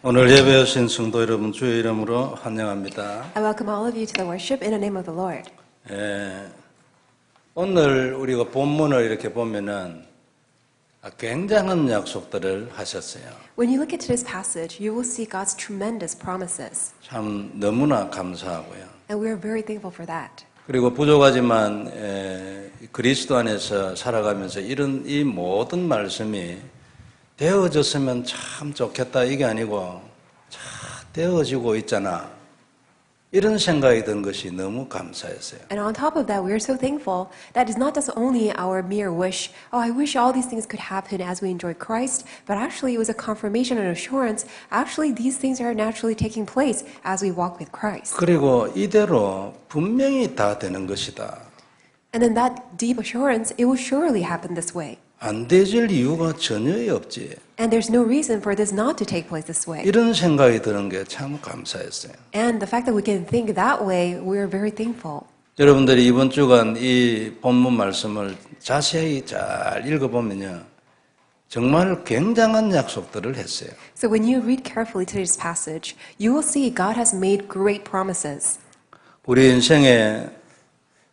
오늘 예배 오신 성도 여러분 주의 이름으로 환영합니다. I welcome all of you to the worship in the name of the Lord. 오늘 우리가 본문을 이렇게 보면은 굉장한 약속들을 하셨어요. When you look at today's passage, you will see God's tremendous promises. 참 너무나 감사하고요. And we are very thankful for that. 그리고 부족하지만 그리스도 안에서 살아가면서 이 모든 말씀이 되어졌으면 참 좋겠다 이게 아니고 잘 되어지고 있잖아. 이런 생각이 든 것이 너무 감사했어요. And on top of that, we are so thankful that it's not just only our mere wish, oh, I wish all these things could happen as we enjoy Christ, but actually it was a confirmation and assurance, actually these things are naturally taking place as we walk with Christ. 그리고 이대로 분명히 다 되는 것이다. And then that deep assurance, it will surely happen this way. 안 되질 이유가 전혀 없지. And there's no reason for this not to take place this way. 이런 생각이 드는 게 참 감사했어요. And the fact that we can think that way, we are very thankful. 여러분들이 이번 주간 이 본문 말씀을 자세히 잘 읽어보면요. 정말 굉장한 약속들을 했어요. So when you read carefully today's passage, you will see God has made great promises. 우리 인생에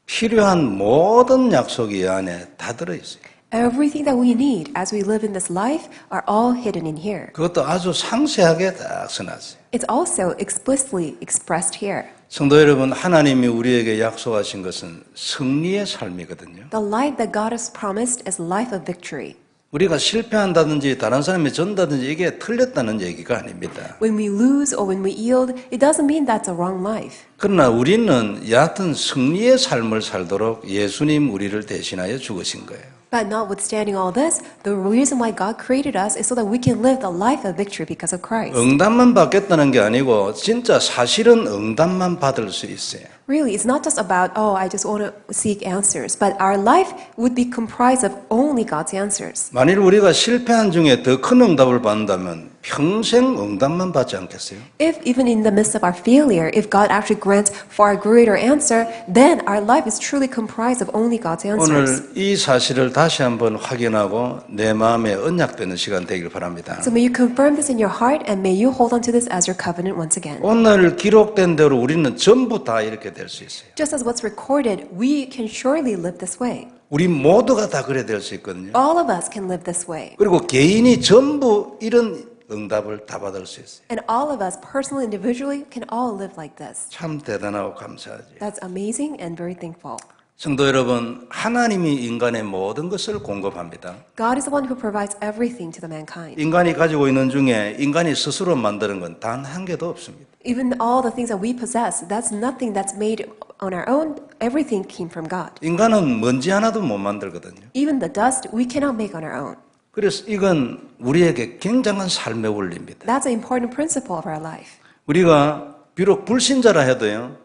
필요한 모든 약속이 이 안에 다 들어있어요. Everything that we need as we live in this life are all hidden in here. 그것도 아주 상세하게 딱 써놨어요. It's also explicitly expressed here. 성도 여러분, 하나님이 우리에게 약속하신 것은 승리의 삶이거든요. The life that God has promised is life of victory. 우리가 실패한다든지 다른 사람이 전다든지 이게 틀렸다는 얘기가 아닙니다. When we lose or when we yield, it doesn't mean that's a wrong life. 그러나 우리는 얕은 승리의 삶을 살도록 예수님 우리를 대신하여 죽으신 거예요. But notwithstanding all this, the reason why God created us is so that we can live the life of victory because of Christ. 응답만 받겠다는 게 아니고 진짜 사실은 응답만 받을 수 있어요. Really, it's not just about, oh, I just want to seek answers, but our life would be comprised of only God's answers. 만일 우리가 실패한 중에 더 큰 응답을 받는다면 평생 응답만 받지 않겠어요? If even in the midst of our failure, if God actually grants far greater answer, then our life is truly comprised of only God's answers. 오늘 이 사실을 다시 한번 확인하고 내 마음에 언약되는 시간 되길 바랍니다. So may you confirm this in your heart and may you hold on to this as your covenant once again. 오늘 기록된 대로 우리는 전부 다 이렇게 될 수 있어요. Just as what's recorded, we can surely live this way. 우리 모두가 다 그래 될 수 있거든요. All of us can live this way. 그리고 개인이 전부 이런 응답을 다 받을 수 있어요. And all of us, personally, individually, can all live like this. 참 대단하고 감사하죠. That's amazing and very thankful. 성도 여러분, 하나님이 인간의 모든 것을 공급합니다. God is the one who provides everything to the mankind. 인간이 가지고 있는 중에 인간이 스스로 만드는 건 단 한 개도 없습니다. Even all the things that we possess, that's nothing that's made on our own. Everything came from God. 인간은 먼지 하나도 못 만들거든요. Even the dust, we cannot make on our own. 그래서 이건 우리에게 굉장한 삶의 원리입니다. That's an important principle of our life. 우리가 비록 불신자라 해도요.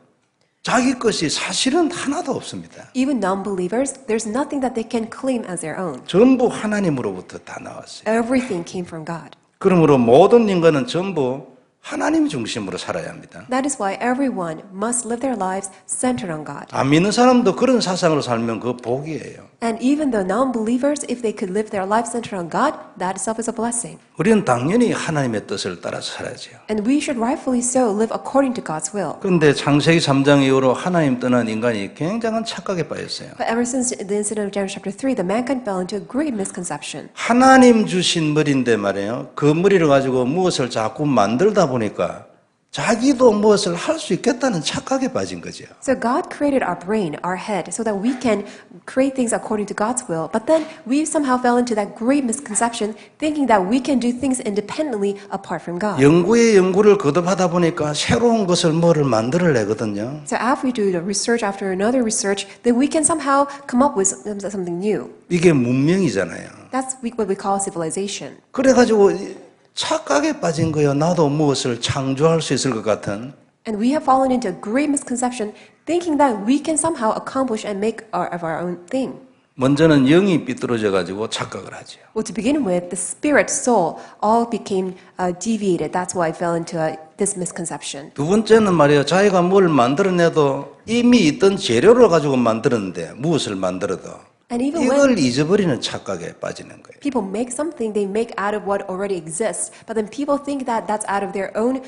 자기 것이 사실은 하나도 없습니다. Even non-believers, there's nothing that they can claim as their own. 전부 하나님으로부터 다 나왔어요. Everything came from God. 그러므로 모든 인간은 전부 하나님 중심으로 살아야 합니다. That is why everyone must live their lives centered on God. 안 믿는 사람도 그런 사상으로 살면 그 복이에요. And even the non-believers, if they could live their lives centered on God, that itself is a blessing. 우리는 당연히 하나님의 뜻을 따라서 살아야죠. And we should rightfully so live according to God's will. 그런데 창세기 3장 이후로 하나님 떠난 인간이 굉장한 착각에 빠졌어요. But ever since the incident of Genesis chapter 3, the mankind fell into a great misconception. 하나님 주신 머리인데 말이에요. 그 머리를 가지고 무엇을 자꾸 만들다 보니까 자기도 무엇을 할 수 있겠다는 착각에 빠진 거죠. So God created our brain, our head, so that we can create things according to God's will. But then we somehow fell into that great misconception, thinking that we can do things independently apart from God. 연구에 연구를 거듭하다 보니까 새로운 것을 뭐를 만들어내거든요. So after we do the research after another research, then we can somehow come up with something new. 이게 문명이잖아요. That's what we call civilization. 그래가지고 착각에 빠진 거예요. 나도 무엇을 창조할 수 있을 것 같은. And we have fallen into a great misconception, thinking that we can somehow accomplish and make of our own thing. 먼저는 영이 삐뚤어져가지고 착각을 하죠. Well, to begin with, the spirit, soul, all became deviated. That's why I fell into this misconception. 두 번째는 말이에요. 자기가 뭘 만들어내도 이미 있던 재료를 가지고 만들었는데 무엇을 만들어도 And even when 이걸 잊어버리는 착각에 빠지는 거예요. people make something, they make out of what already exists. But then people think that that's out of their own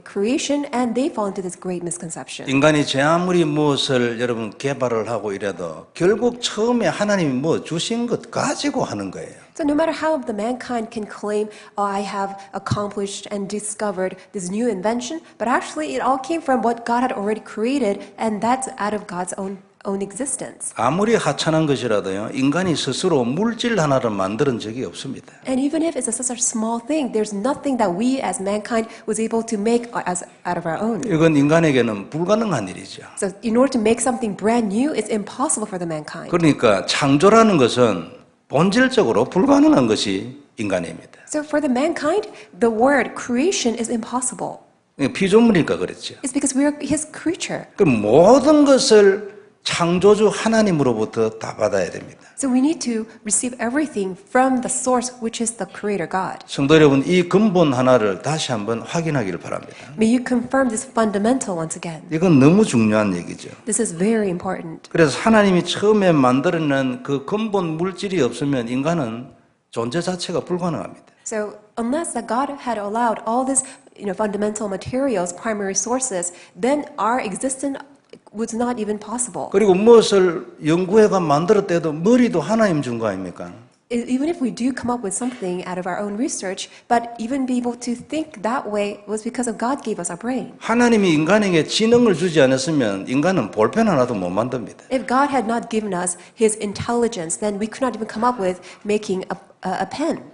creation, and they fall into this great misconception. 인간이 제 아무리 무엇을 여러분 개발을 하고 이래도 결국 처음에 하나님이 뭐 주신 것 가지고 하는 거예요. So no matter how the mankind can claim, oh, I have accomplished and discovered this new invention, but actually it all came from what God had already created, and that's out of God's own existence. 아무리 하찮은 것이라도요, 인간이 스스로 물질 하나를 만드는 적이 없습니다. And even if it's such a small thing, there's nothing that we as mankind was able to make as out of our own. 이건 인간에게는 불가능한 일이죠. So in order to make something brand new, it's impossible for the mankind. 그러니까 창조라는 것은 본질적으로 불가능한 것이 인간입니다. So for the mankind, the word creation is impossible. 피조물이니까 그렇죠. It's because we are his creature. 그 모든 것을 창조주 하나님으로부터 다 받아야 됩니다. So we need to receive everything from the source, which is the creator God. 성도 여러분, 이 근본 하나를 다시 한번 확인하기를 바랍니다. May you confirm this fundamental once again. 이건 너무 중요한 얘기죠. This is very important. 그래서 하나님이 처음에 만들어낸 그 근본 물질이 없으면 인간은 존재 자체가 불가능합니다. So unless that God had allowed all these fundamental materials, primary sources, then our existence was not even possible. 그리고 무엇을 연구해가 만들었대도 머리도 하나님 준 거 아닙니까? Even if we do come up with something out of our own research, but even be able to think that way was because of God gave us our brain. 하나님이 인간에게 지능을 주지 않았으면 인간은 볼펜 하나도 못 만듭니다. If God had not given us His intelligence, then we could not even come up with making a pen.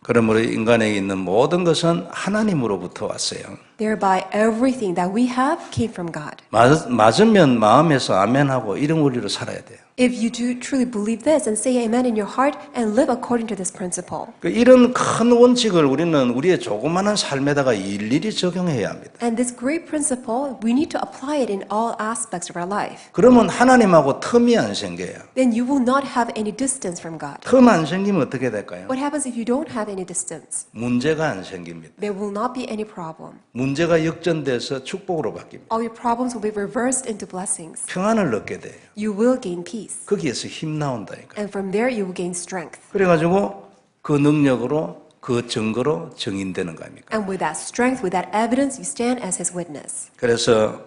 그러므로 인간에게 있는 모든 것은 하나님으로부터 왔어요. Thereby, everything that we have came from God. 맞으면 마음에서 아멘하고 이런 원리로 살아야 돼요. If you do truly believe this and say amen in your heart and live according to this principle. 이런 큰 원칙을 우리는 우리의 조그마한 삶에다가 일일이 적용해야 합니다. And this great principle, we need to apply it in all aspects of our life. 그러면 하나님하고 틈이 안 생겨요. Then you will not have any distance from God. 틈 안 생기면 어떻게 될까요? What happens if you don't have any distance? 문제가 안 생깁니다. There will not be any problem. 문제가 역전돼서 축복으로 바뀝니다. All your problems will be reversed into blessings. 평안을 얻게 돼요. You will gain peace. 거기에서 힘 나온다니까. And from there you will gain strength. 그래가지고 그 능력으로 그 증거로 증인되는 거 아닙니까? And with that strength, with that evidence, you stand as His witness. 그래서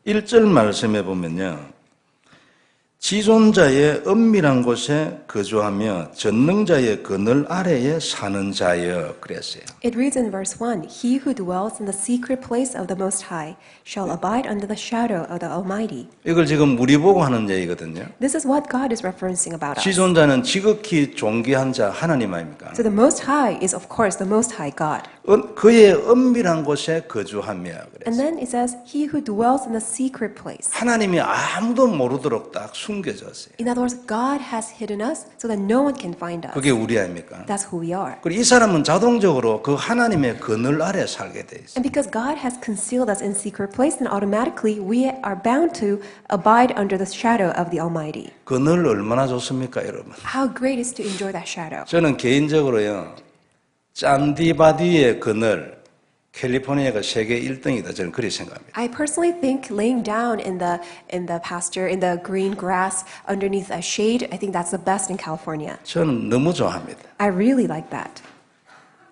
1절 말씀에 보면요. 지존자의 은밀한 곳에 거주하며 전능자의 그늘 아래에 사는 자여 그랬어요. It reads in verse 1, He who dwells in the secret place of the Most High shall abide under the shadow of the Almighty. 이걸 지금 우리 보고 하는 얘기거든요. This is what God is referencing about us. 지존자는 지극히 존귀한 자 하나님 아닙니까? So the Most High is of course the Most High God. 그의 은밀한 곳에 거주하며 And 그랬어요. then it says, He who dwells in the secret place. 하나님이 아무도 모르도록 딱 숨겨졌어요. In other words, God has hidden us so that no one can find us. 그게 우리 아닙니까? That's who we are. 그리고 이 사람은 자동적으로 그 하나님의 그늘 아래 살게 돼 있어요. And because God has concealed us in secret place, then automatically we are bound to abide under the shadow of the Almighty. 그늘 얼마나 좋습니까, 여러분? How great is to enjoy that shadow. 저는 개인적으로요. 짠디바디의 그늘 캘리포니아가 세계 1등이다. 저는 그렇게 생각합니다. I personally think laying down in the pasture, in the green grass, underneath a shade, I think that's the best in California. 저는 너무 좋아합니다. I really like that.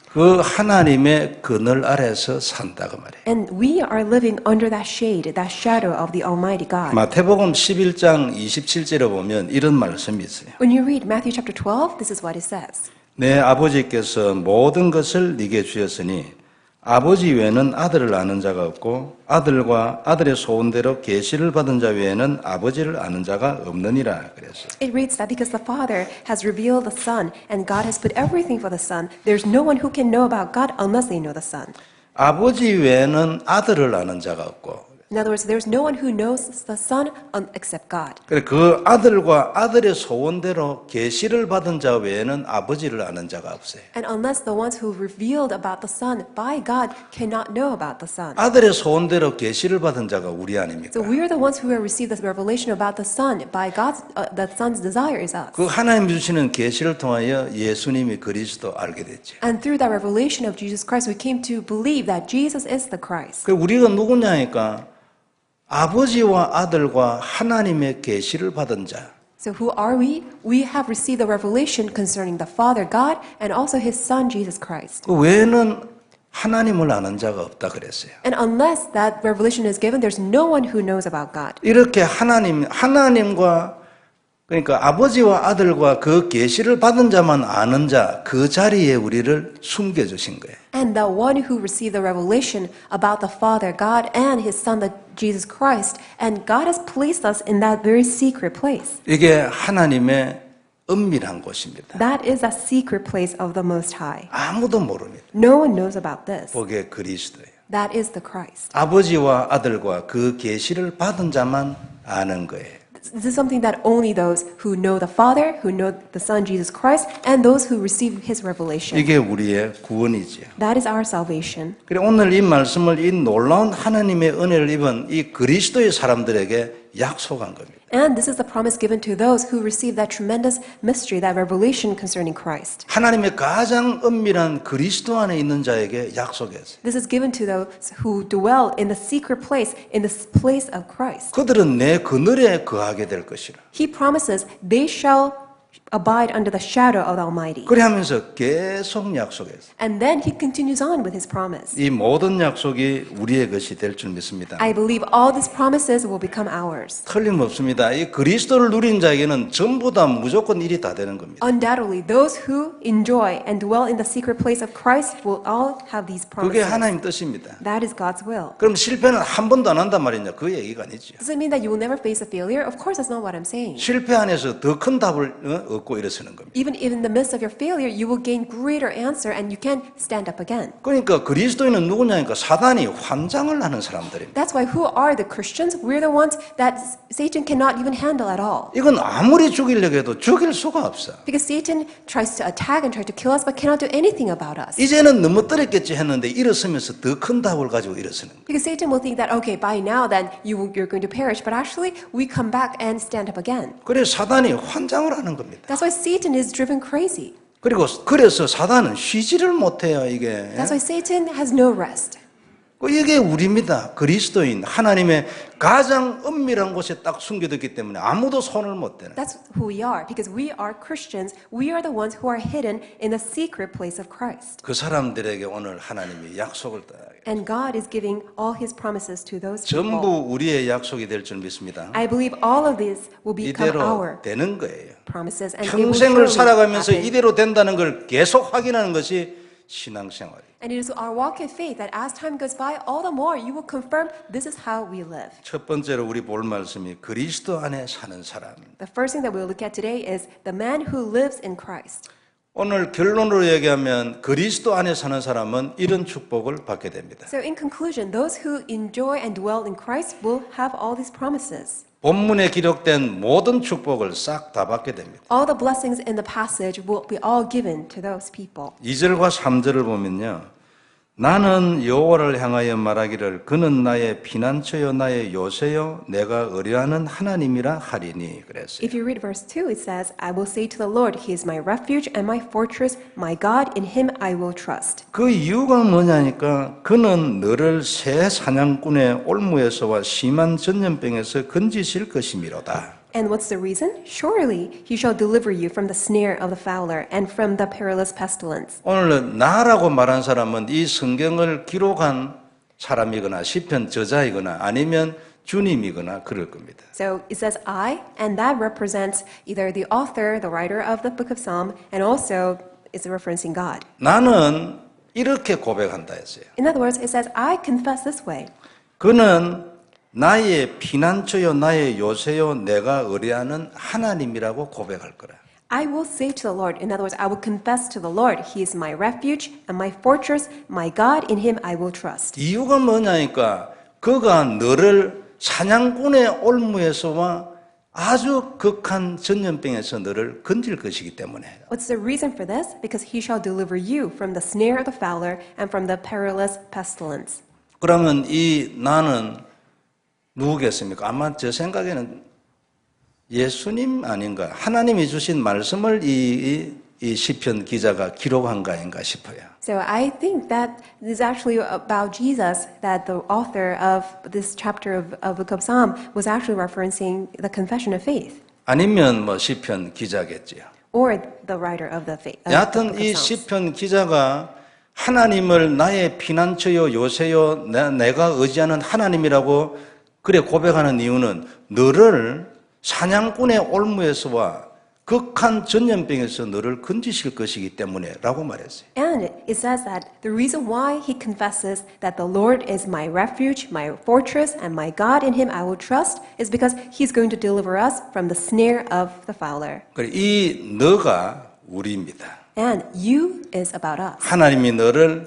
그 하나님의 그늘 아래서 산다고 말이에요. And we are living under that shade, that shadow of the Almighty God. 마태복음 11장 27절에 보면 이런 말씀이 있어요. When you read Matthew chapter 12, this is what it says. 내 아버지께서 모든 것을 네게 주셨으니 아버지 외에는 아들을 아는 자가 없고 아들과 아들의 소원대로 계시를 받은 자 외에는 아버지를 아는 자가 없느니라 그랬어요. It reads that because the Father has revealed the Son and God has put everything for the Son, there's no one who can know about God unless they know the Son. 아버지 외에는 아들을 아는 자가 없고 In other words, there's no one who knows the Son except God. 그래 그 아들과 아들의 소원대로 계시를 받은 자 외에는 아버지를 아는 자가 없어요. And unless the ones who revealed about the Son by God cannot know about the Son. 아들의 소원대로 계시를 받은 자가 우리 아닙니까? So we are the ones who have received this revelation about the Son by God's, the Son's desire is us. 그 하나님 주시는 계시를 통하여 예수님이 그리스도 알게 됐죠. And through that revelation of Jesus Christ, we came to believe that Jesus is the Christ. 그 우리가 누구냐니까 아버지와 아들과 하나님의 계시를 받은 자. So who are we? We have received the revelation concerning the Father God and also His Son Jesus Christ. 그 외에는 하나님을 아는 자가 없다 그랬어요. And unless that revelation is given, there's no one who knows about God. 이렇게 하나님과 그러니까 아버지와 아들과 그 계시를 받은 자만 아는 자, 그 자리에 우리를 숨겨주신 거예요. And the one who received the revelation about the Father God and His Son, the Jesus Christ, and God has placed us in that very secret place. 이게 하나님의 은밀한 곳입니다. That is a secret place of the Most High. 아무도 모릅니다. No one knows about this. 그게 그리스도예요. That is the Christ. 아버지와 아들과 그 계시를 받은 자만 아는 거예요. This is something that only those who know the Father, who know the Son Jesus Christ, and those who receive His revelation. 이게 우리의 구원이지요. That is our salvation. 그래 오늘 이 말씀을 이 놀라운 하나님의 은혜를 입은 이 그리스도의 사람들에게 약속한 겁니다. And this is the promise given to those who receive that tremendous mystery, that revelation concerning Christ. 하나님의 가장 은밀한 그리스도 안에 있는 자에게 약속했어요. This is given to those who dwell in the secret place, in the place of Christ. 그들은 내 그늘에 거하게 될 것이라. He promises they shall abide under the shadow of the Almighty. 그래 하면서 계속 약속했어요. And then he continues on with his promise. 이 모든 약속이 우리의 것이 될 줄 믿습니다. I believe all these promises will become ours. 틀림없습니다. 이 그리스도를 누린 자에게는 전부 다 무조건 일이 다 되는 겁니다. Undoubtedly, those who enjoy and dwell in the secret place of Christ will all have these 그게 promises. 하나님 뜻입니다. That is God's will. 그럼 실패는 한 번도 안 한단 말이냐? 그 얘기가 아니죠. Does it mean that you will never face a failure? Of course, that's not what I'm saying. 실패 안에서 더 큰 답을 얻고 일어서는 겁니다. Even in the midst of your failure, you will gain greater answer and you can stand up again. 그러니까 그리스도인은 누구냐니까 사단이 환장을 하는 사람들입니다. That's why who are the Christians? We're the ones that Satan cannot even handle at all. 이건 아무리 죽이려고 해도 죽일 수가 없어. Because Satan tries to attack and try to kill us but cannot do anything about us. 이제는 넘어뜨렸겠지 했는데 일어서면서 더 큰 답을 가지고 일어서는 거예요. Because Satan will think that, okay, by now then you're going to perish. But actually, we come back and stand up again. 그래서 사단이 환장을 하는 겁니다. That's why Satan is driven crazy. 그래서 사단은 쉬지를 못해요, 이게. That's why Satan has no rest. 이게 우리입니다. 그리스도인 하나님의 가장 은밀한 곳에 딱 숨겨뒀기 때문에 아무도 손을 못 대는. That's who we are. Because we are Christians. We are the ones who are hidden in the secret place of Christ. 그 사람들에게 오늘 하나님이 약속을 따요. And God is giving all His promises to those people. 전부 우리의 약속이 될 줄 믿습니다. I believe all of these will become 이대로 our 되는 거예요. promises. And it will 평생을 surely 살아가면서 happen. 이대로 된다는 걸 계속 확인하는 것이 신앙생활이에요. And it is our walk in faith that as time goes by, all the more you will confirm this is how we live. 첫 번째로 우리 볼 말씀이 그리스도 안에 사는 사람. The first thing that we'll look at today is the man who lives in Christ. 오늘 결론으로 얘기하면 그리스도 안에 사는 사람은 이런 축복을 받게 됩니다. So in conclusion, those who enjoy and dwell in Christ will have all these promises. 본문에 기록된 모든 축복을 싹 다 받게 됩니다. All the blessings in the passage will be all given to those people. 2절과 3절을 보면요. 나는 여호와를 향하여 말하기를 그는 나의 피난처요 나의 요새요 내가 의뢰하는 하나님이라 하리니 그랬어요. If you read verse 2, it says, I will say to the Lord, He is my refuge and my fortress, my God, in Him I will trust. 그 이유가 뭐냐니까 그는 너를 새 사냥꾼의 올무에서와 심한 전염병에서 건지실 것이미로다. And what's the reason? Surely He shall deliver you from the snare of the fowler and from the perilous pestilence. 오늘 나라고 말한 사람은 이 성경을 기록한 사람이거나 시편 저자이거나 아니면 주님이거나 그럴 겁니다. So it says I, and that represents either the author, the writer of the book of Psalm, and also is referencing God. 나는 이렇게 고백한다 했어요. In other words, it says I confess this way. 그는 나의 피난처요 나의 요새요 내가 의뢰하는 하나님이라고 고백할 거라. I will say to the Lord, in other words, I will confess to the Lord, He is my refuge and my fortress, my God, in Him I will trust. 이유가 뭐냐니까 그가 너를 사냥꾼의 올무에서와 아주 극한 전염병에서 너를 건질 것이기 때문에. What's the reason for this? Because He shall deliver you from the snare of the fowler and from the perilous pestilence. 그러면 이 나는 누구겠습니까? 아마 제 생각에는 예수님 아닌가? 하나님이 주신 말씀을 이 시편 기자가 기록한 거 아닌가 싶어요. So I think that this is actually about Jesus, that the author of this chapter of Book of Psalm was actually referencing the confession of faith. 아니면 뭐 시편 기자겠지요. or the writer of the faith. 여하튼 이 시편 기자가 하나님을 나의 피난처요 요새요 내가 의지하는 하나님이라고 그래 고백하는 이유는 너를 사냥꾼의 올무에서와 극한 전염병에서 너를 건지실 것이기 때문에 라고 말했어요. And it says that the reason why he confesses that the Lord is my refuge, my fortress, and my God, in him I will trust, is because he's going to deliver us from the snare of the fowler. 그래, 이 너가 우리입니다. And you is about us. 하나님이 너를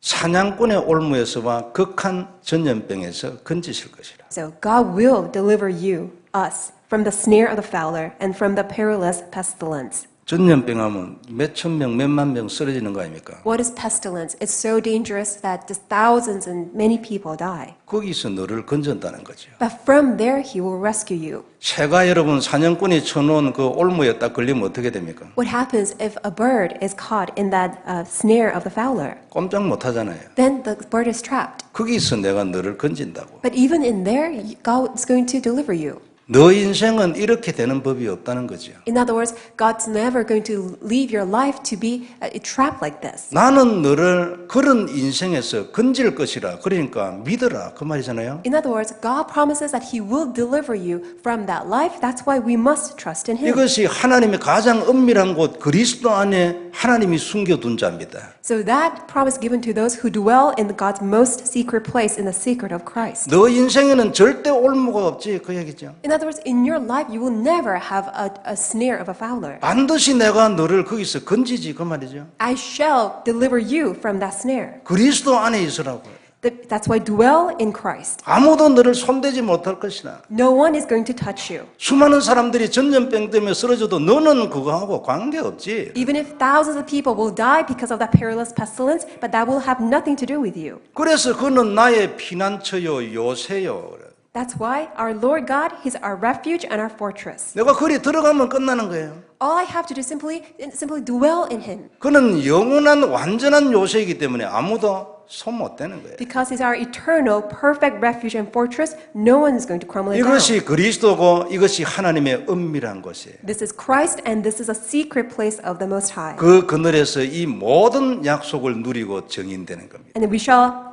사냥꾼의 올무에서와 극한 전염병에서 건지실 것이라. So God will deliver you, us, from the snare of the fowler and from the perilous pestilence. 전염병 하면 몇천 명, 몇만 명 쓰러지는 거 아닙니까? What is pestilence? It's so dangerous that just thousands and many people die. 거기서 너를 건졌다는 거죠. But from there, he will rescue you. 새가 여러분 사냥꾼이 쳐놓은 그 올무에 딱 걸리면 어떻게 됩니까? What happens if a bird is caught in that snare of the fowler? 꼼짝 못 하잖아요. Then the bird is trapped. 거기서 내가 너를 건진다고. But even in there, God is going to deliver you. 너 인생은 이렇게 되는 법이 없다는 거죠. In other words, God's never going to leave your life to be trapped like this. 나는 너를 그런 인생에서 건질 것이라. 그러니까 믿어라. 그 말이잖아요. In other words, God promises that He will deliver you from that life. That's why we must trust in Him. 이것이 하나님의 가장 은밀한 곳 그리스도 안에 하나님이 숨겨둔 자입니다. So that promise given to those who dwell in God's most secret place in the secret of Christ. 너 인생에는 절대 올무가 없지 그 얘기죠. In other words, in your life, you will never have a snare of a fowler. 반드시 내가 너를 거기서 건지지 그 말이죠. I shall deliver you from that snare. 그리스도 안에 있으라고요. That's why dwell in Christ. 아무도 너를 손대지 못할 것이다. No one is going to touch you. 수많은 사람들이 전염병 때문에 쓰러져도 너는 그거하고 관계없지. Even if thousands of people will die because of that perilous pestilence, but that will have nothing to do with you. 그래서 그는 나의 피난처요 요새요. That's why our Lord God, He's our refuge and our fortress. 내가 거기 들어가면 끝나는 거예요. All I have to do is simply dwell in Him. 그는 영원한 완전한 요새이기 때문에 아무도 손 못 대는 거예요. Because He's our eternal, perfect refuge and fortress, no one is going to crumble it down. 이것이 그리스도고 이것이 하나님의 은밀한 곳이에요. This is Christ, and this is a secret place of the Most High. 그 그늘에서 이 모든 약속을 누리고 정인되는 겁니다. And we shall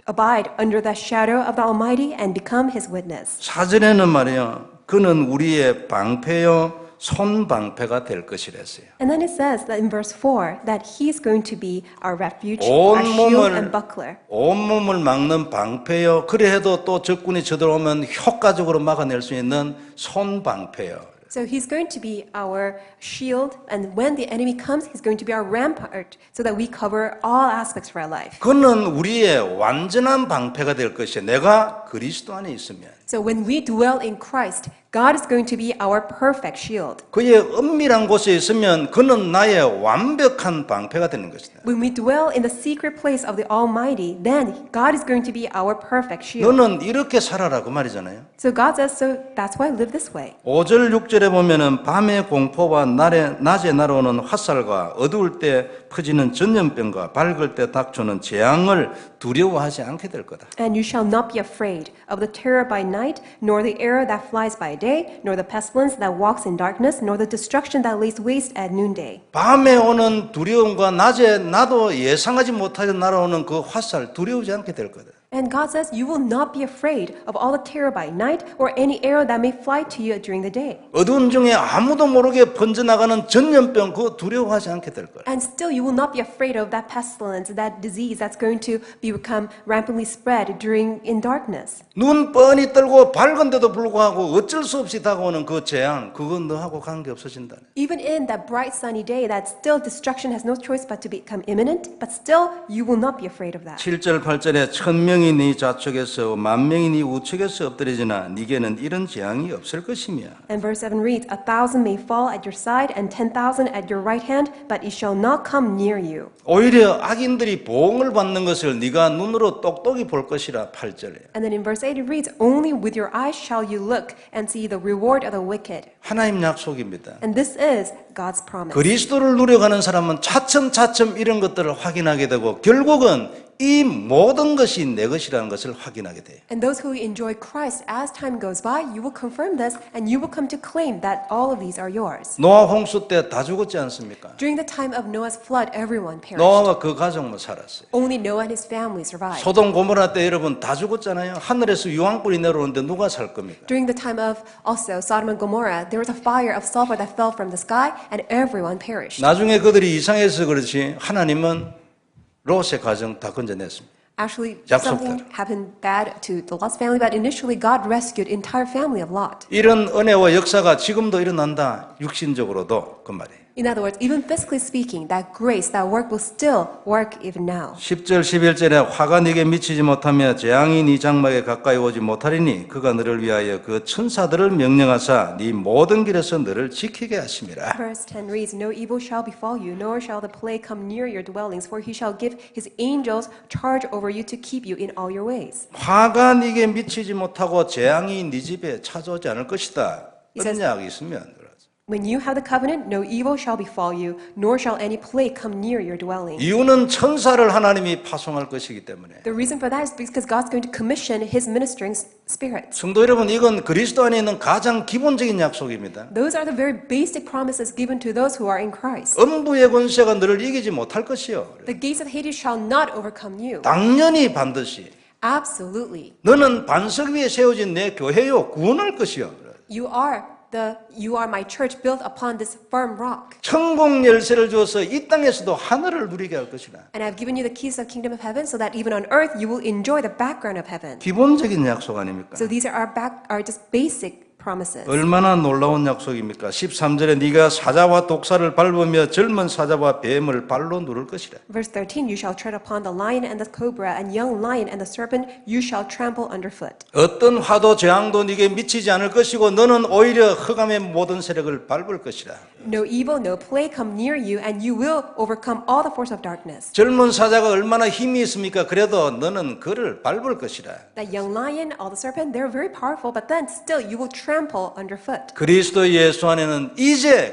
abide under the shadow of the Almighty and become His witness. 사전에는 말이요, 그는 우리의 방패요 손방패가 될 것이랬어요. And then it says that in verse 4 that He's going to be our refuge, our shield and buckler. 온몸을 막는 방패요. 그래도 또 적군이 쳐들어오면 효과적으로 막아낼 수 있는 손방패요. So He's going to be our shield, and when the enemy comes, He's going to be our rampart, so that we cover all aspects of our life. 그는 우리의 완전한 방패가 될 것이에요. 내가 그리스도 안에 있으면. So when we dwell in Christ, God is going to be our perfect shield. 그의 은밀한 곳에 있으면 그는 나의 완벽한 방패가 되는 것이다. When we dwell in the secret place of the Almighty, then God is going to be our perfect shield. 너는 이렇게 살아라 그 말이잖아요. So God says, so that's why I live this way. 5절 6절에 보면은 밤의 공포와 낮에 날아오는 화살과 어두울 때 퍼지는 전염병과 밝을 때 닥쳐오는 재앙을 두려워하지 않게 될 거다. And you shall not be afraid of the terror by night, nor the arrow that flies by day, nor the pestilence that walks in darkness, nor the destruction that lays waste at noonday. 밤에 오는 두려움과 낮에 나도 예상하지 못하게 날아오는 그 화살 두려우지 않게 될 거다. And God says, you will not be afraid of all the terror by night or any arrow that may fly to you during the day. 어두운 중에 아무도 모르게 번져나가는 전염병 그거 두려워하지 않게 될 거예요. And still, you will not be afraid of that pestilence, that disease that's going to become rampantly spread in darkness. 눈 뻔히 뜨고 밝은데도 불구하고 어쩔 수 없이 다가오는 그 재앙 그건 너하고 관계 없어진다. Even in that bright sunny day, that still destruction has no choice but to become imminent, but still, you will not be afraid of that. 7절 8절에 1000명이 네 좌측에서 10,000명이 네 우측에서 엎드려지나 네게는 이런 재앙이 없을 것이며. And verse 7 reads, 1,000 may fall at your side and 10,000 at your right hand, but it shall not come near you. 오히려 악인들이 보응을 받는 것을 네가 눈으로 똑똑히 볼 것이라 8절에. And then in verse 8 it reads, only with your eyes shall you look and see the reward of the wicked. 하나님 약속입니다. And this is God's promise. 그리스도를 누려가는 사람은 차츰차츰 이런 것들을 확인하게 되고 결국은 이 모든 것이 내 것이라는 것을 확인하게 돼요. And those who enjoy Christ as time goes by, you will confirm this and you will come to claim that all of these are yours. 노아 홍수 때 다 죽었지 않습니까? During the time of Noah's flood, everyone perished. 노아와 그 가족만 살았어요. Only Noah and his family survived. 소돔 고모라 때 여러분 다 죽었잖아요. 하늘에서 유황불이 내려오는데 누가 살 겁니까? During the time of also Sodom and Gomorrah, there was a fire of sulfur that fell from the sky and everyone perished. 나중에 그들이 이상해서 그렇지 하나님은 롯의 가정 다 건져냈습니다. Actually, 약속대로. something happened bad to the Lot's family, but initially God rescued entire family of Lot. 이런 은혜와 역사가 지금도 일어난다. 육신적으로도 그 말이에요. In other words, even physically speaking, that grace, that work will still work even now. 10절 11절에 화가 네게 미치지 못하며 재앙이 네 장막에 가까이 오지 못하리니 그가 너를 위하여 그 천사들을 명령하사 네 모든 길에서 너를 지키게 하심이라. Verse 10 reads, No evil shall befall you, nor shall the plague come near your dwellings, for he shall give his angels charge over you to keep you in all your ways. 화가 네게 미치지 못하고 재앙이 네 집에 찾아오지 않을 것이다. He says- 언약이 있으면 When you have the covenant, no evil shall befall you, nor shall any plague come near your dwelling. 이유는 천사를 하나님이 파송할 것이기 때문에. The reason for that is because God's going to commission his ministering spirits. 성도 여러분, 이건 그리스도 안에 있는 가장 기본적인 약속입니다. Those are the very basic promises given to those who are in Christ. 음부의 권세가 너를 이기지 못할 것이요. The gates of Hades shall not overcome you. 당연히 반드시 Absolutely. 너는 반석 위에 세워진 내 교회요 구원할 것이요. You are my church built upon this firm rock. 천국 열쇠를 주어서 이 땅에서도 하늘을 누리게 할 것이다. And I've given you the keys of the kingdom of heaven so that even on earth you will enjoy the background of heaven. 기본적인 약속 아닙니까? So these are just basic promises. 얼마나 놀라운 약속입니까? 13절에 네가 사자와 독사를 밟으며 젊은 사자와 뱀을 발로 누를 것이라. Verse 13, you shall tread upon the lion and the cobra and young lion and the serpent you shall trample underfoot. 어떤 화도 재앙도 네게 미치지 않을 것이고 너는 오히려 흑암의 모든 세력을 밟을 것이라. No evil, no plague come near you and you will overcome all the force of darkness. 젊은 사자가 얼마나 힘이 있습니까? 그래도 너는 그를 밟을 것이라. That young lion, all the serpent, they're very powerful, but then still you will trample underfoot. 그리스도 예수 안에는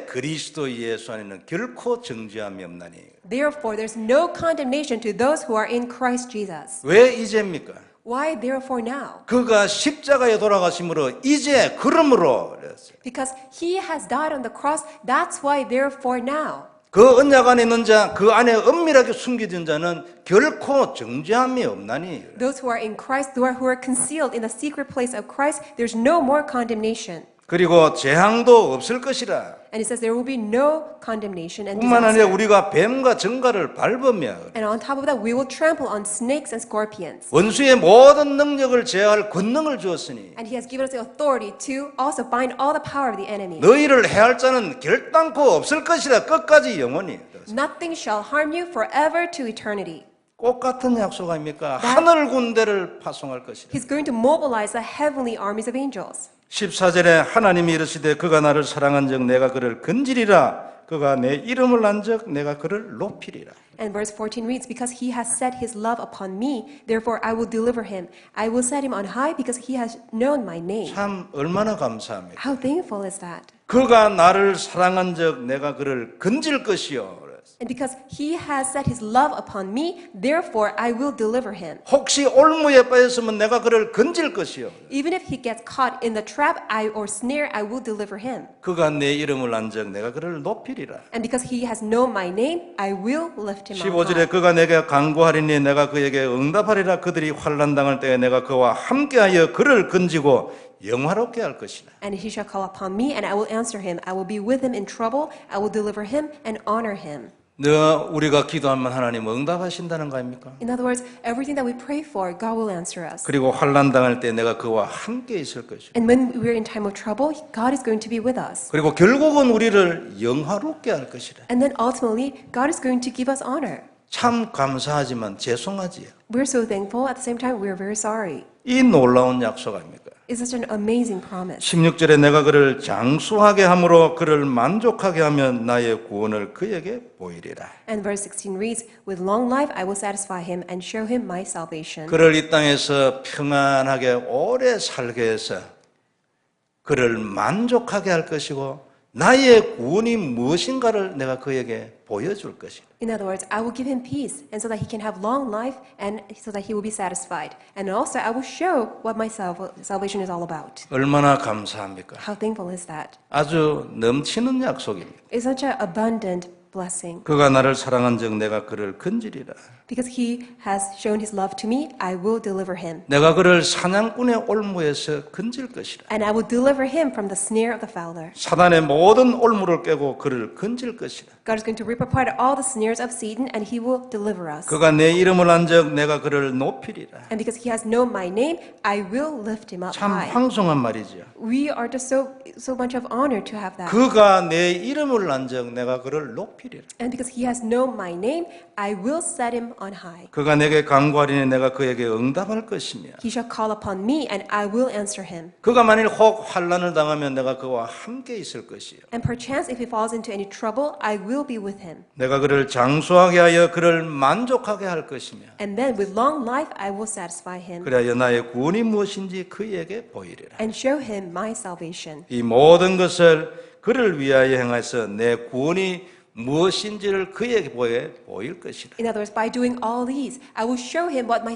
그리스도 예수 안에는 결코 정죄함이 없나니. Therefore, there's no condemnation to those who are in Christ Jesus. 왜 이제입니까? Why therefore now? 그가 십자가에 돌아가심으로 이제 그러므로 그랬어요. Because he has died on the cross, that's why therefore now. 그 언약 안에 있는 자, 그 안에 은밀하게 숨겨진 자는 결코 정죄함이 없나니. Those who are in Christ, who are concealed in the secret place of Christ, there's no more condemnation. 그리고 재앙도 없을 것이라. And it says there will be no condemnation and 뿐만 아니라 disaster. 우리가 뱀과 정갈을 밟으며 And on top of that, we will trample on snakes and scorpions. 원수의 모든 능력을 제어할 권능을 주었으니 And he has given us the authority to also bind all the power of the enemy. 너희를 해할 자는 결단코 없을 것이라. 끝까지 영원히. Nothing shall harm you forever to eternity. 꼭 같은 약속 아닙니까? 하늘 군대를 파송할 것이라. He's going to mobilize the heavenly armies of angels. 14절에 하나님이 이르시되 그가 나를 사랑한즉 내가 그를 건지리라. 그가 내 이름을 안즉 내가 그를 높이리라. And verse 14 reads, Because he has set his love upon me, therefore I will deliver him. I will set him on high because he has known my name. 참 얼마나 감사합니까? How thankful is that? 그가 나를 사랑한즉 내가 그를 건질 것이요. And because he has set his love upon me, therefore I will deliver him. 혹시 올무에 빠졌으면 내가 그를 건질 것이요. Even if he gets caught in the trap or snare, I will deliver him. 그가 내 이름을 안즉 내가 그를 높이리라. And because he has known my name, I will lift him on 15절에 high. 그가 내게 간구하리니 내가 그에게 응답하리라. 그들이 환난 당할 때에 내가 그와 함께하여 그를 건지고 영화롭게 할 것이라. And he shall call upon me, and I will answer him. I will be with him in trouble. I will deliver him and honor him. 우리가 기도하면 하나님 응답하신다는 거 아닙니까? In other words, everything that we pray for, God will answer us. 그리고 환난 당할 때 내가 그와 함께 있을 것이고. And when we're in time of trouble, God is going to be with us. 그리고 결국은 우리를 영화롭게 할 것이라. And then ultimately, God is going to give us honor. 참 감사하지만 죄송하지요. We're so thankful. At the same time, we're very sorry. 이 놀라운 약속 아닙니까? It's such an amazing promise. 16절에 내가 그를 장수하게 함으로 그를 만족하게 하면 나의 구원을 그에게 보이리라. And verse 16 reads, With long life I will satisfy him and show him my salvation. 그를 이 땅에서 평안하게 오래 살게 해서 그를 만족하게 할 것이고 나의 구원이 무엇인가를 내가 그에게 보여줄 것이다. In other words, I will give him peace, and so that he can have long life, and so that he will be satisfied. And also, I will show what my salvation is all about. 얼마나 감사합니까? How thankful is that? 아주 넘치는 약속입니다. It's such an abundant blessing. 그가 나를 사랑한즉 내가 그를 건지리라. Because he has shown his love to me, I will deliver him. 내가 그를 사냥꾼의 올무에서 건질 것이라. And I will deliver him from the snare of the fowler. 사단의 모든 올무를 깨고 그를 건질 것이라. God is going to rip apart all the snares of Satan, and he will deliver us. 그가 내 이름을 안적 내가 그를 높이리라. And because he has known my name, I will lift him up 참 high. 황송한 말이죠. We are just so much of honor to have that. 그가 내 이름을 안적 내가 그를 높이리라. And because he has known my name, I will set him on high. 그가 내게 간구하리니 내가 그에게 응답할 것이며 He shall call upon me, and I will answer him. 그가 만일 혹 환난을 당하면 내가 그와 함께 있을 것이요. And perchance if he falls into any trouble, I will be with him. 내가 그를 장수하게 하여 그를 만족하게 할 것이며 And then with long life, I will satisfy him 그리하여 나의 구원이 무엇인지 그에게 보이리라. and show him my salvation. 이 모든 것을 그를 위하여 행해서 내 구원이 무엇인지를 그에게 보일 것이라. In other words, by doing all these, I will show him what my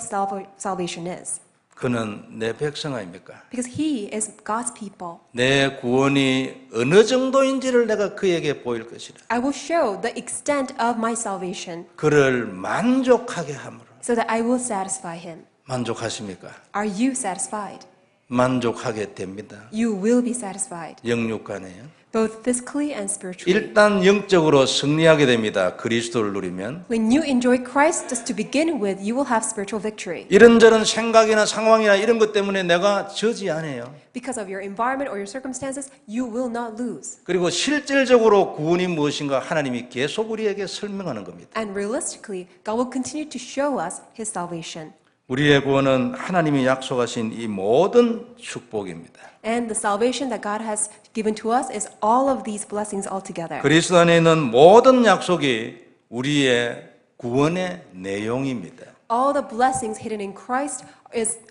salvation is. 그는 내 백성 아닙니까? Because he is God's people. 내 구원이 어느 정도인지를 내가 그에게 보일 것이라. I will show the extent of my salvation 그를 만족하게 함으로. so that I will satisfy him. 만족하십니까? Are you satisfied? 만족하게 됩니다. You will be satisfied, 영육간에요. both physically and spiritually. 일단 영적으로 승리하게 됩니다. 그리스도를 누리면. When you enjoy Christ, just to begin with, you will have spiritual victory. 이런저런 생각이나 상황이나 이런 것 때문에 내가 저지 않아요. Because of your environment or your circumstances, you will not lose. 그리고 실질적으로 구원이 무엇인가 하나님이 계속 우리에게 설명하는 겁니다. And realistically, God will continue to show us His salvation. 우리의 구원은 하나님이 약속하신 이 모든 축복입니다. And the salvation that God has given to us is all of these blessings altogether. 그리스도 안에 있는 모든 약속이 우리의 구원의 내용입니다. All the blessings hidden in Christ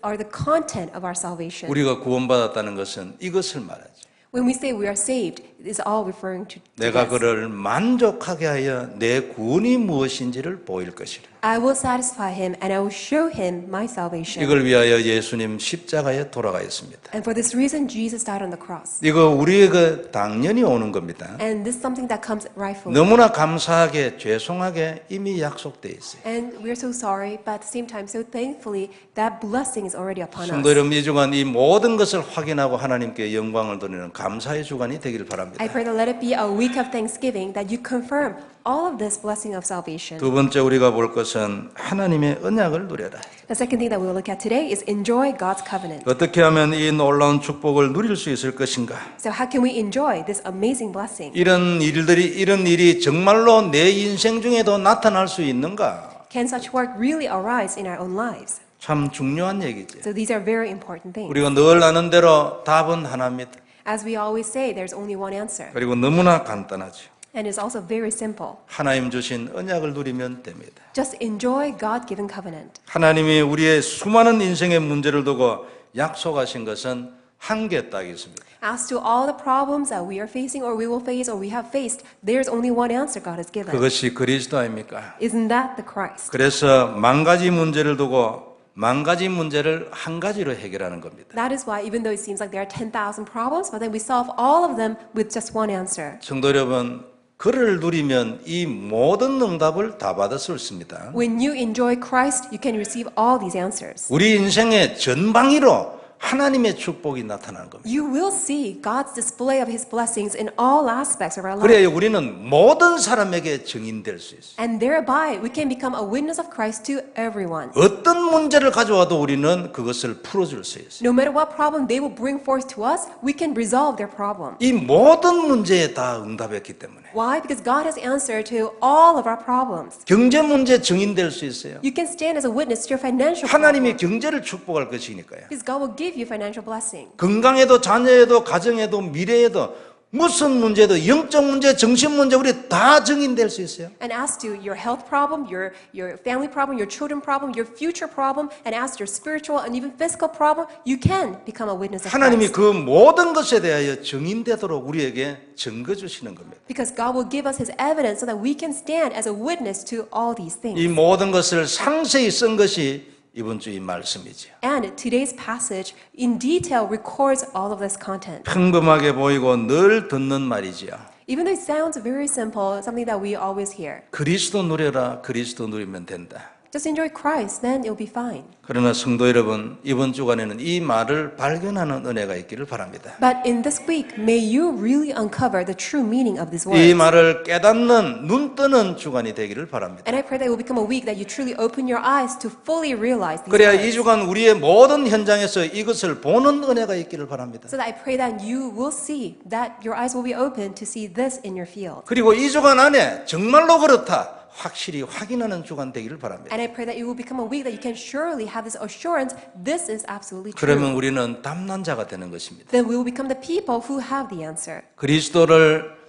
are the content of our salvation. 우리가 구원받았다는 것은 이것을 말하죠. When we say we are saved, it is all referring to 내가 this. 그를 만족하게 하여 내 구원이 무엇인지를 보일 것이라. I will satisfy him and I will show him my salvation. 이걸 위하여 예수님 십자가에 돌아가셨습니다. And for this reason, Jesus died on the cross. 이거 우리에게 당연히 오는 겁니다. And this is something that comes rightfully. 너무나 감사하게 죄송하게 이미 약속되어 있어요. And we are so sorry, but at the same time, so thankfully, that blessing is already upon 성도 us. 여러분, 이 주간 이 모든 것을 확인하고 하나님께 영광을 돌리는 감사의 주간이 되기를 바랍니다. I pray that let it be a week of thanksgiving, that you confirm all of this blessing of salvation. 두 번째 우리가 볼 것은 하나님의 언약을 누려라. The second thing that we will look at today is enjoy God's covenant. 어떻게 하면 이 놀라운 축복을 누릴 수 있을 것인가? So how can we enjoy this amazing blessing? 이런 일이 정말로 내 인생 중에도 나타날 수 있는가? Can such work really arise in our own lives? 참 중요한 얘기죠. So these are very important things. 우리가 늘 아는 대로 답은 하나입니다. As we always say, there's only one answer. 그리고 너무나 간단하죠. And it's also very simple. 하나님 주신 언약을 누리면 됩니다. Just enjoy God-given covenant. 하나님이 우리의 수많은 인생의 문제를 두고 약속하신 것은 한 개 딱 있습니다. As to all the problems that we are facing or we will face or we have faced, there's only one answer God has given. 그것이 그리스도 아닙니까? Isn't that the Christ? 그래서 만 가지 문제를 두고 만 가지 문제를 한 가지로 해결하는 겁니다. That is why even though it seems like there are 10,000 problems, but then we solve all of them with just one answer. 성도 여러분, 그를 누리면 이 모든 응답을 다 받을 수 있습니다. When you enjoy Christ, you can receive all these answers. 우리 인생의 전방위로 하나님의 축복이 나타나는 겁니다. You will see God's display of His blessings in all aspects of our life. 그래야 우리는 모든 사람에게 증인될 수 있어요. And thereby, we can become a witness of Christ to everyone. 어떤 문제를 가져와도 우리는 그것을 풀어줄 수 있어요. No matter what problem they will bring forth to us, we can resolve their problem. 이 모든 문제에 다 응답했기 때문에 Why? Because God has answered to all of our problems. 경제 문제 증인될 수 있어요. You can stand as a witness to your financial 하나님이 problem. 경제를 축복할 것이니까요. Because God will give you financial blessing. 건강에도 자녀에도 가정에도 미래에도 무슨 문제도 영적 문제, 정신 문제 우리 다 증인될 수 있어요. And as to your health problem, your family problem, your children problem, your future problem, and as to your spiritual and even physical problem, you can become a witness of 하나님이 Christ. 그 모든 것에 대하여 증인되도록 우리에게 증거 주시는 겁니다. Because God will give us His evidence so that we can stand as a witness to all these 이 things. 모든 것을 상세히 쓴 것이 이번 주의 말씀이죠. And today's passage in detail records all of this content. 평범하게 보이고 늘 듣는 말이지요. Even though it sounds very simple, something that we always hear. 그리스도 누려라. 그리스도 누리면 된다. Just enjoy Christ, then it'll be fine. 그러나 성도 여러분, 이번 주간에는 이 말을 발견하는 은혜가 있기를 바랍니다. But in this week, may you really uncover the true meaning of these 이 words. 말을 깨닫는 눈 뜨는 주간이 되기를 바랍니다. And I pray that it will become a week that you truly open your eyes to fully realize these 그래야 words. 이 주간 우리의 모든 현장에서 이것을 보는 은혜가 있기를 바랍니다. So that I pray that you will see, that your eyes will be open to see this in your field. 그리고 이 주간 안에 정말로 그렇다. 확실히 확인하는 주간 되기를 바랍니다. And I pray that it will become a week that you can surely have this assurance, this is absolutely 그러면 true. 우리는 담난자가 되는 것입니다. Then we will become the people who have the answer. 그리스도를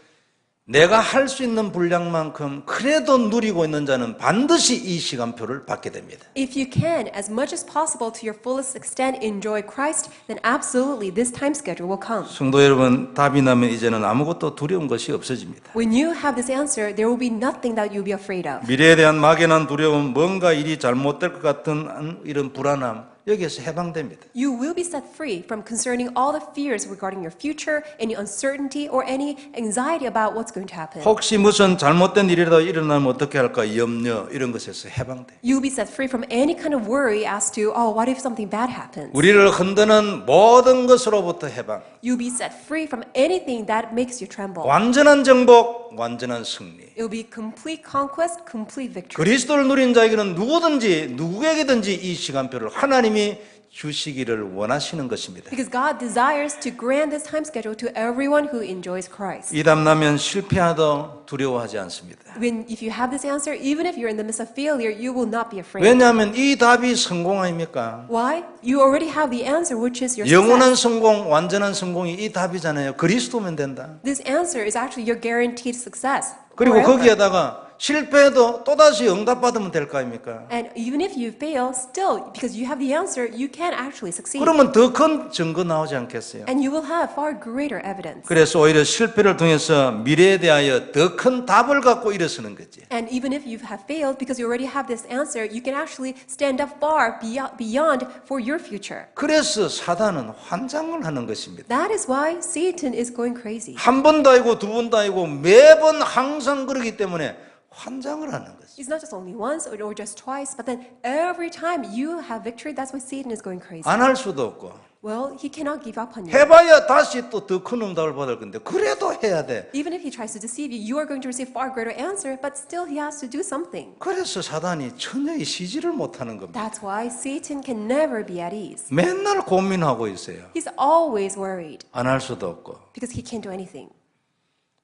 내가 할 수 있는 분량만큼 그래도 누리고 있는 자는 반드시 이 시간표를 받게 됩니다. If you can, as much as possible to your fullest extent, enjoy Christ, then absolutely this time schedule will come. 성도 여러분, 답이 나면 이제는 아무것도 두려운 것이 없어집니다. When you have this answer, there will be nothing that you'll be afraid of. 미래에 대한 막연한 두려움, 뭔가 일이 잘못될 것 같은 이런 불안함, 여기에서 해방됩니다. You will be set free from concerning all the fears regarding your future, any uncertainty, or any anxiety about what's going to happen. 혹시 무슨 잘못된 일이라도 일어나면 어떻게 할까 염려 이런 것에서 해방돼. You'll be set free from any kind of worry as to, oh, what if something bad happens? 우리를 흔드는 모든 것으로부터 해방. You'll be set free from anything that makes you tremble. 완전한 정복, 완전한 승리. It'll be complete conquest, complete victory. 그리스도를 누린 자에게는 누구든지 누구에게든지 이 시간표를 하나님이 주시기를 원하시는 것입니다. Because God desires to grant this time schedule to everyone who enjoys Christ. 이 답나면 실패하도 두려워하지 않습니다. If you have this answer, even if you're in the midst of failure, you will not be afraid. 왜냐하면 이 답이 성공 아닙니까? Why? You already have the answer, which is your 영원한 success. 성공, 완전한 성공이 이 답이잖아요. 그리스도면 된다. This answer is actually your guaranteed success. 그리고 forever. 거기에다가 실패해도 또다시 응답받으면 될 거 아닙니까? And even if you fail, still, because you have the answer, you can actually succeed. 그러면 더 큰 증거 나오지 않겠어요? And you will have far greater evidence. 그래서 오히려 실패를 통해서 미래에 대하여 더 큰 답을 갖고 일어서는 거지. And even if you have failed, because you already have this answer, you can actually stand up far beyond for your future. 그래서 사단은 환장을 하는 것입니다. That is why Satan is going crazy. 한 번도 아니고 두 번도 아니고 매번 항상 그러기 때문에 환장을 하는 거지. It's not just only once or just twice, but then every time you have victory, that's why Satan is going crazy. 안 할 수도 없고 Well, he cannot give up on you. 해봐야 다시 또 더 큰 응답을 받을 건데 그래도 해야 돼. Even if he tries to deceive you, you are going to receive far greater answer, but still he has to do something. 그래서 사단이 천여히 쉬지를 못하는 겁니다. That's why Satan can never be at ease. 맨날 고민하고 있어요. He's always worried 안 할 수도 없고. because he can't do anything.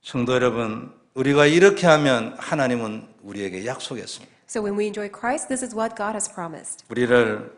성도 여러분, 우리가 이렇게 하면 하나님은 우리에게 약속했습니다. So when we enjoy Christ, this is what God has promised, 우리를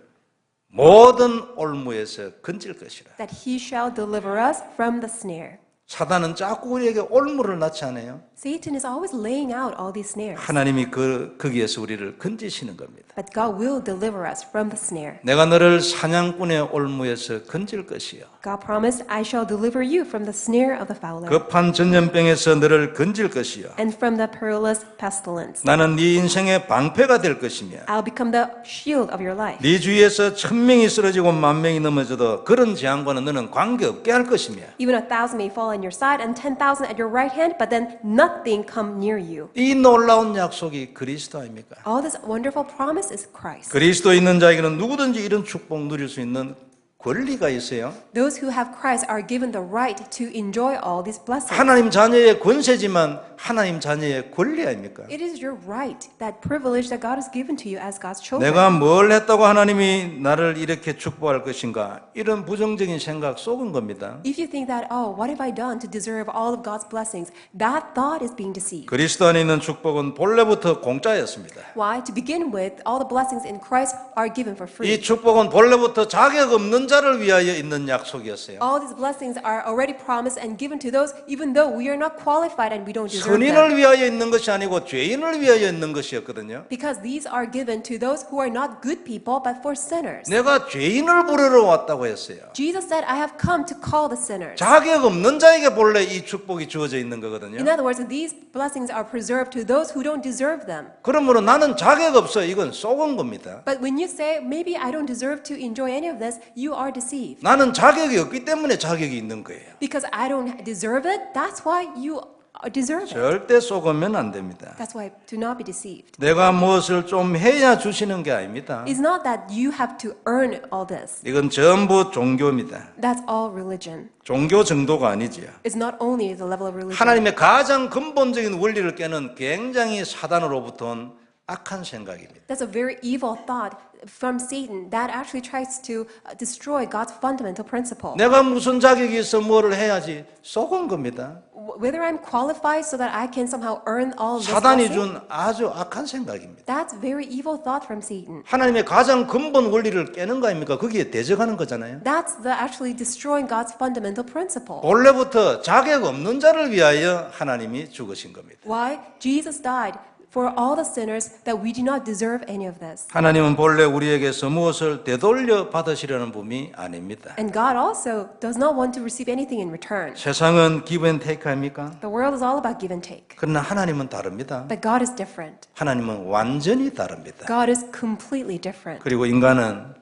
모든 올무에서 건질 것이라. that he shall deliver us from the snare. 사단은 자꾸 우리에게 올무를 낳지 않아요. Satan is always laying out all these snares, 하나님이 거기에서 우리를 건지시는 겁니다. but God will deliver us from the snare. 내가 너를 사냥꾼의 올무에서 건질 것이요. God promised, I shall deliver you from the snare of the fowler 급한 전염병에서 너를 건질 것이요. and from the perilous pestilence. 나는 네 인생의 방패가 될 것이며 I'll become the shield of your life. 네 주위에서 1000명이 쓰러지고 10,000명이 넘어져도 그런 재앙과는 너는 관계없게 할 것이며 Even 1,000 may fall on your side and 10,000 at your right hand, but then nothing come near you. 이 놀라운 약속이 그리스도 아닙니까? All this wonderful promise is Christ. 그리스도 있는 자에게는 누구든지 이런 축복 누릴 수 있는 권리가 있어요. Those who have Christ are given the right to enjoy all these blessings. 하나님 자녀의 권세지만 하나님 자녀의 권리 아닙니까? It is your right, that privilege that God has given to you as God's children. 내가 뭘 했다고 하나님이 나를 이렇게 축복할 것인가? 이런 부정적인 생각 속은 겁니다. If you think that, oh, what have I done to deserve all of God's blessings? That thought is being deceived. 그리스도 안에 있는 축복은 본래부터 공짜였습니다. Why? To begin with, all the blessings in Christ are given for free. 이 축복은 본래부터 자격 없는 자를 위하여 있는 약속이었어요. All these blessings are already promised and given to those even though we are not qualified and we don't deserve them. 선인을 위하여 있는 것이 아니고 죄인을 위하여 있는 것이었거든요. Because these are given to those who are not good people but for sinners. 내가 죄인을 부르러 왔다고 했어요. Jesus said, I have come to call the sinners. 자격 없는 자에게 본래 이 축복이 주어져 있는 거거든요. In other words, these blessings are preserved to those who don't deserve them. 그러므로 나는 자격 없어. 이건 속은 겁니다. But when you say, maybe I don't deserve to enjoy any of this, you are deceived. 나는 자격이 없기 때문에 자격이 있는 거예요. Because I don't deserve it, that's why you deserve it. 절대 속으면 안 됩니다. That's why do not be deceived. 내가 무엇을 좀 해야 주시는 게 아닙니다. It's not that you have to earn all this. 이건 전부 종교입니다. That's all religion. 종교 정도가 아니지요. It's not only the level of religion. 하나님의 가장 근본적인 원리를 깨는 굉장히 사단으로부터 온 악한 생각입니다. That's a very evil thought from Satan that actually tries to destroy God's fundamental principle. 내가 무슨 자격이 있어 뭐를 해야지 속은 겁니다. Whether I'm qualified so that I can somehow earn all of this 사단이 blessing, 준 아주 악한 생각입니다. that's very evil thought from Satan. 하나님의 가장 근본 원리를 깨는 거 아닙니까? 거기에 대적하는 거잖아요. That's actually destroying God's fundamental principle. 본래부터 자격 없는 자를 위하여 하나님이 죽으신 겁니다. Why? Jesus died for all the sinners that we do not deserve any of this. 하나님은 본래 우리에게서 무엇을 되돌려 받으시려는 분이 아닙니다. And God also does not want to receive anything in return. 세상은 give and take 아닙니까? The world is all about give and take. 그러나 하나님은 다릅니다. But God is different. 하나님은 완전히 다릅니다. God is completely different. 그리고 인간은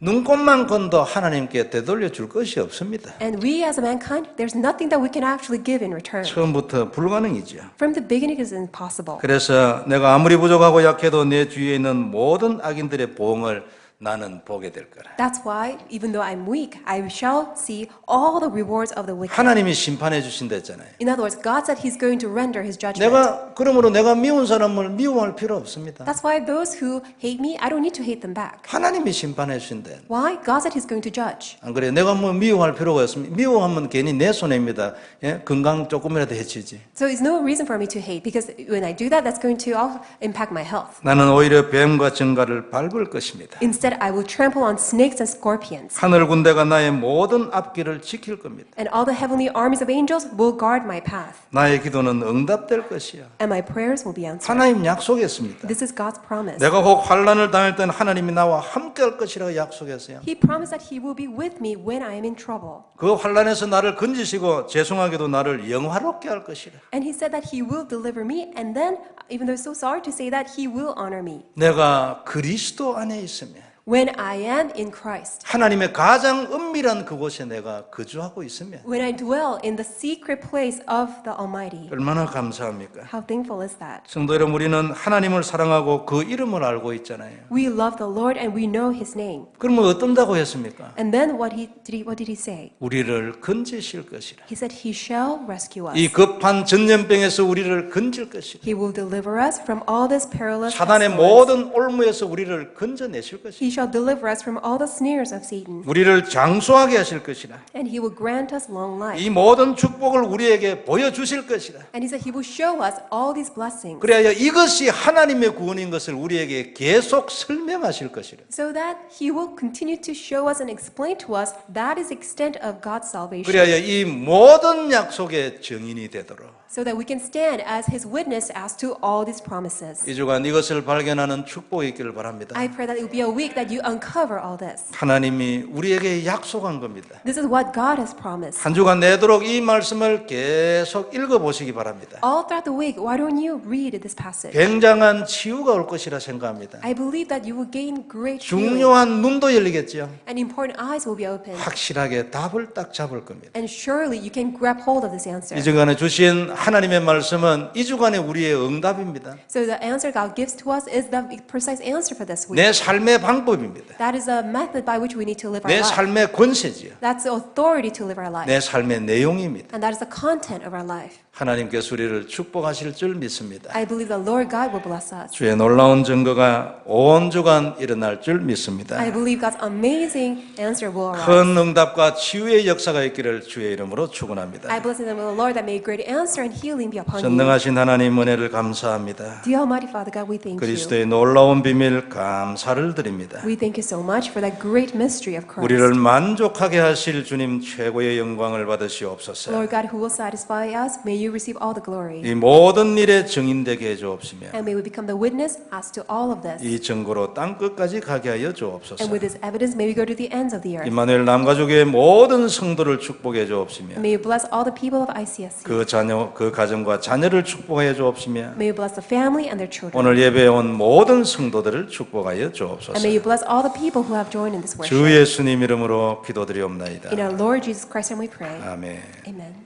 눈곱만 건도 하나님께 되돌려 줄 것이 없습니다. And we as a mankind, there's nothing that we can actually give in return. 처음부터 불가능이죠. From the beginning, it is impossible. 그래서 내가 아무리 부족하고 약해도 내 주위에 있는 모든 악인들의 보응을 나는 보게 될 거라. That's why, even though I'm weak, I shall see all the rewards of the wicked. 하나님이 심판해 주신다 했잖아요. In other words, God said He's going to render His judgment. 그러므로 내가 미운 사람을 미워할 필요 없습니다. That's why those who hate me, I don't need to hate them back. 하나님이 심판해 주신다. Why? God said He's going to judge. 안 그래요? 내가 뭐 미워할 필요가 없습니다. 미워하면 괜히 내 손해입니다. 예? 건강 조금이라도 해치지. So it's no reason for me to hate because when I do that, that's going to also impact my health. 나는 오히려 뱀과 정갈을 밟을 것입니다. Instead, I will trample on snakes and scorpions. 하늘 군대가 나의 모든 앞길을 지킬 겁니다. And all the heavenly armies of angels will guard my path. 나의 기도는 응답될 것이야. And my prayers will be answered. 하나님 약속했습니다. This is God's promise. 내가 혹 환난을 당할 때는 하나님이 나와 함께할 것이라고 약속했어요. He promised that He will be with me when I am in trouble. 그 환난에서 나를 건지시고 죄송하게도 나를 영화롭게 할 것이라. And He said that He will deliver me, and then, even though it's so sorry to say that, He will honor me. 내가 그리스도 안에 있으면 When I am in Christ, 하나님의 가장 은밀한 그곳에 내가 거주하고 있으면 when I dwell in the secret place of the Almighty, 얼마나 감사합니까? how thankful is that? 성도 여러분, 우리는 하나님을 사랑하고 그 이름을 알고 있잖아요. We love the Lord and we know His name. 그러면 어떤다고 했습니까? And then what did he say? 우리를 건지실 것이라. He said, He shall rescue us. 이 급한 전염병에서 우리를 건질 것이라. He will deliver us from all this perilous 사단의 pestilence. 모든 올무에서 우리를 건져내실 것이라. He shall deliver us from all the snares of Satan. 우리를 장수하게 하실 것이라. And He will grant us long life. 이 모든 축복을 우리에게 보여주실 것이라. And He said He will show us all these blessings. 그래야 이것이 하나님의 구원인 것을 우리에게 계속 설명하실 것이라. So that He will continue to show us and explain to us that is the extent of God's salvation. 그래야 이 모든 약속의 증인이 되도록 So that we can stand as His witness as to all these promises. 이 주간 이것을 발견하는 축복이 있기를 바랍니다. I pray that it will be a week that you uncover all this. 하나님이 우리에게 약속한 겁니다. This is what God has promised. 한 주간 내도록 이 말씀을 계속 읽어보시기 바랍니다. All throughout the week, why don't you read this passage? 굉장한 치유가 올 것이라 생각합니다. I believe that you will gain great healing. 중요한 눈도 열리겠죠. And important eyes will be opened. 확실하게 답을 딱 잡을 겁니다. And surely you can grab hold of this answer. 이 주간에 주신 하나님의 말씀은 이 주간에 우리의 응답입니다. So the answer God gives to us is the precise answer for this week. 내 삶의 방법입니다. That is a method by which we need to live our 내 life. 삶의 권세지요. That's the authority to live our life. 내 삶의 내용입니다. And that is the content of our life. 하나님께서 우리를 축복하실 줄 믿습니다. I believe the Lord God will bless us. 주의 놀라운 증거가 온 주간 일어날 줄 믿습니다. I believe God's amazing answer will arise. 큰 응답과 치유의 역사가 있기를 주의 이름으로 축원합니다. I bless in the name of the Lord that may great answer and healing be upon you. 전능하신 하나님 은혜를 감사합니다. Dear Almighty Father God, we thank you. 그리스도의 놀라운 비밀 감사를 드립니다. We thank you so much for that great mystery of Christ. 우리를 만족하게 하실 주님 최고의 영광을 받으시옵소서. Lord God, who will satisfy us, may you receive all the glory. 이 모든 일에 증인되게 해주옵시며 And may we become the witness as to all of this. 이 증거로 땅 끝까지 가게 하여 주옵소서. And with this evidence, may we go to the ends of the earth. 임마누엘 남가족의 모든 성도를 축복해 주옵시며 And may you bless all the people of ICSC. 그 자녀, 그 가정과 자녀를 축복해 주옵시며 May you bless the family and their children. 오늘 예배에 온 모든 성도들을 축복하여 And 주옵소서. may you bless all the people who have joined in this worship. 주 예수님 이름으로 기도드리옵나이다. In our Lord Jesus Christ, and we pray. 아멘. Amen.